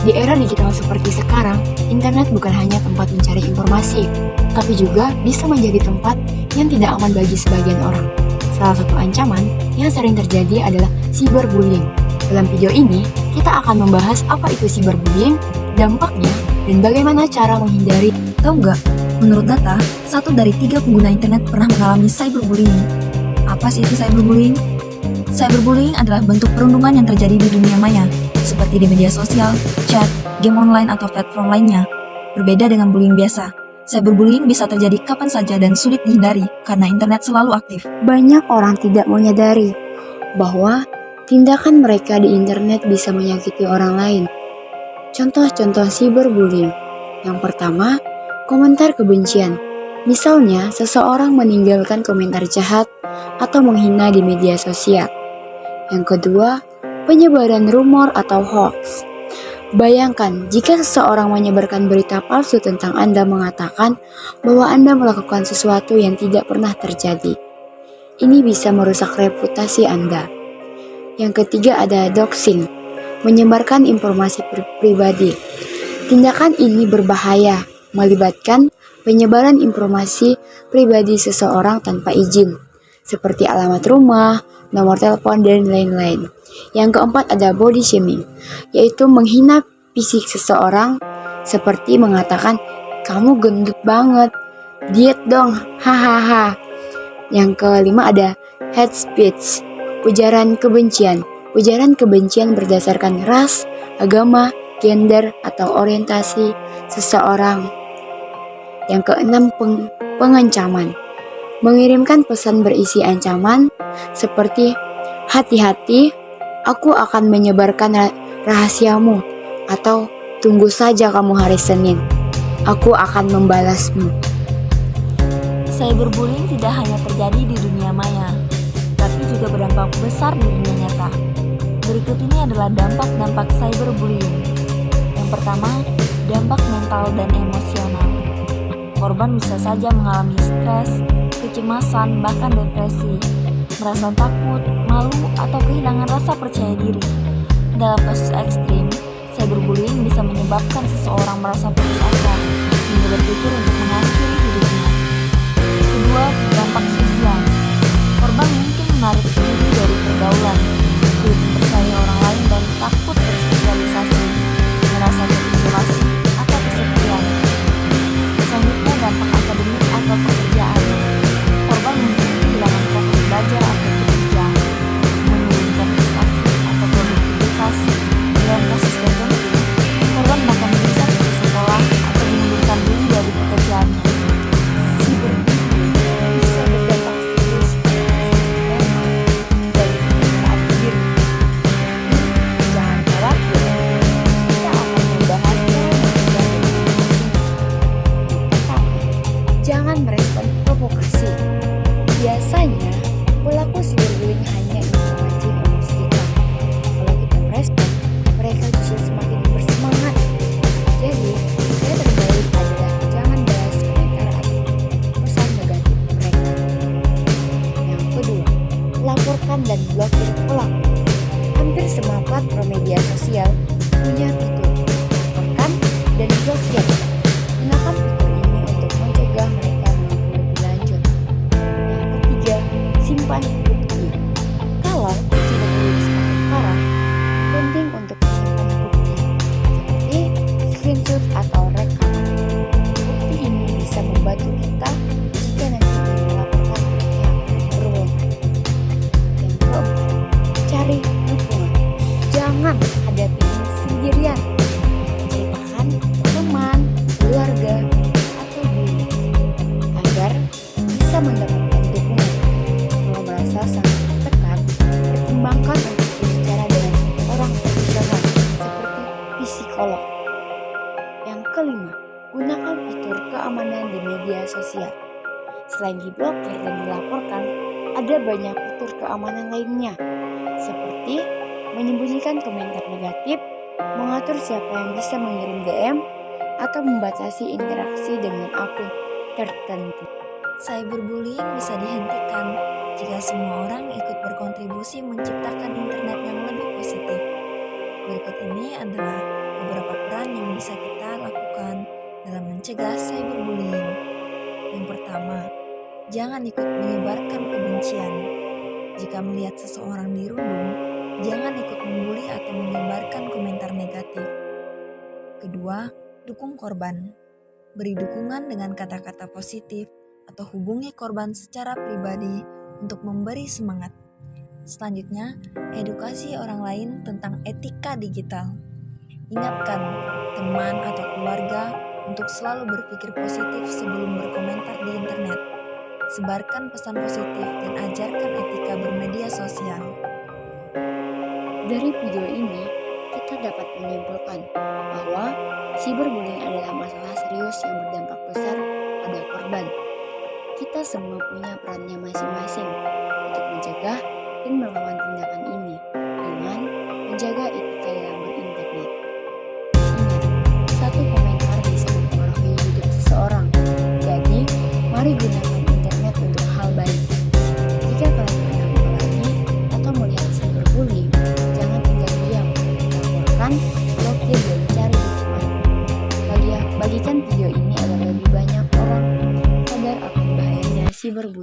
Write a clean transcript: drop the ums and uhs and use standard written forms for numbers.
Di era digital seperti sekarang, internet bukan hanya tempat mencari informasi, tapi juga bisa menjadi tempat yang tidak aman bagi sebagian orang. Salah satu ancaman yang sering terjadi adalah cyberbullying. Dalam video ini, kita akan membahas apa itu cyberbullying, dampaknya, dan bagaimana cara menghindari. Tahu nggak? Menurut data, 1 dari 3 pengguna internet pernah mengalami cyberbullying. Apa sih itu cyberbullying? Cyberbullying adalah bentuk perundungan yang terjadi di dunia maya, seperti di media sosial, chat, game online, atau platform lainnya. Berbeda dengan bullying biasa, cyberbullying bisa terjadi kapan saja dan sulit dihindari karena internet selalu aktif. Banyak orang tidak menyadari bahwa tindakan mereka di internet bisa menyakiti orang lain. Contoh-contoh cyberbullying. Yang pertama, komentar kebencian. Misalnya, seseorang meninggalkan komentar jahat atau menghina di media sosial. Yang kedua, penyebaran rumor atau hoax. Bayangkan jika seseorang menyebarkan berita palsu tentang Anda mengatakan bahwa Anda melakukan sesuatu yang tidak pernah terjadi. Ini bisa merusak reputasi Anda. Yang ketiga ada doxing, menyebarkan informasi pribadi. Tindakan ini berbahaya, melibatkan penyebaran informasi pribadi seseorang tanpa izin, seperti alamat rumah, nomor telepon, dan lain-lain. Yang keempat ada body shaming, yaitu menghina fisik seseorang seperti mengatakan, kamu gendut banget, diet dong, hahaha. Yang kelima ada hate speech, ujaran kebencian. Ujaran kebencian berdasarkan ras, agama, gender, atau orientasi seseorang. Yang keenam pengancaman, mengirimkan pesan berisi ancaman seperti hati-hati, aku akan menyebarkan rahasiamu, atau tunggu saja kamu hari Senin, aku akan membalasmu. Cyberbullying tidak hanya terjadi di dunia maya, tapi juga berdampak besar di dunia nyata. Berikut ini adalah dampak-dampak cyberbullying. Yang pertama, dampak mental dan emosional. Korban bisa saja mengalami stres, kecemasan, bahkan depresi, merasa takut, malu, atau kehilangan rasa percaya diri. Dalam kasus ekstrim, cyberbullying bisa menyebabkan seseorang merasa putus asa hingga berpikir untuk mengakhiri hidupnya. Kedua, dampak sosial. Korban mungkin menarik diri dari pergaulan, sulit mempercayai orang lain, dan takut bersosialisasi, merasa terisolasi atau kesepian. Selanjutnya, dampak akademik atau pekerjaan. Korban mungkin kehilangan fokus belajar atau bekerja, menurunkan prestasi atau produktivitas. Dalam kasus tertentu, korban bahkan bisa putus sekolah atau mengundurkan diri dari pekerjaannya. Cyberbullying bisa berdampak serius dari kepercayaan diri. Jangan khawatir, kita akan membahasnya dan jangan merespon provokasi. Biasanya, pelaku cyberbullying hanya ingin memancing emosi kita. Kalau kita merespon, mereka justru semakin bersemangat. Jadi, yang terbaik adalah jangan balas komentar atau pesan negatif mereka. Yang kedua, laporkan dan blokir pelaku. Hampir semua platform media sosial punya fitur laporkan dan blokir. Gunakan fitur ini untuk mencegah mereka melakukan lebih lanjut. Yang ketiga, simpan bukti. Kalau cyberbullying semakin parah, penting untuk menyimpan bukti seperti screenshot atau rekaman. Bukti ini bisa membantu kita jika nanti ingin melaporkan ke pihak berwenang. Yang keempat, cari dukungan. Jangan hadapi ini sendirian. Ceritakan ke teman, keluarga, atau guru agar bisa mendapatkan dukungan. Kalau merasa sangat tertekan, pertimbangkan untuk berbicara dengan orang profesional seperti psikolog. Yang kelima, gunakan fitur keamanan di media sosial. Selain diblokir dan dilaporkan, ada banyak fitur keamanan lainnya, seperti menyembunyikan komentar negatif, mengatur siapa yang bisa mengirim DM, atau membatasi interaksi dengan akun tertentu. Cyberbullying bisa dihentikan jika semua orang ikut berkontribusi menciptakan internet yang lebih positif. Berikut ini adalah beberapa yang bisa kita lakukan dalam mencegah cyberbullying. Yang pertama, jangan ikut menyebarkan kebencian. Jika melihat seseorang dirundung, jangan ikut membuli atau menyebarkan komentar negatif. Kedua, dukung korban. Beri dukungan dengan kata-kata positif atau hubungi korban secara pribadi untuk memberi semangat. Selanjutnya, edukasi orang lain tentang etika digital. Ingatkan teman atau keluarga untuk selalu berpikir positif sebelum berkomentar di internet. Sebarkan pesan positif dan ajarkan etika bermedia sosial. Dari video ini, kita dapat menyimpulkan bahwa cyberbullying adalah masalah serius yang berdampak besar pada korban. Kita semua punya perannya masing-masing untuk mencegah dan melawan tindakan ini dengan menjaga etika dalam berinternet. Ingat, satu komentar bisa mempengaruhi hidup seseorang. Jadi, mari gunakan internet untuk hal baik. Jika kalian pernah mengalami atau melihat cyberbullying, jangan tinggal diam. Laporkan, blokir, dan cari dukungan. Bagikan video ini agar lebih banyak orang sadar akan bahayanya cyberbullying.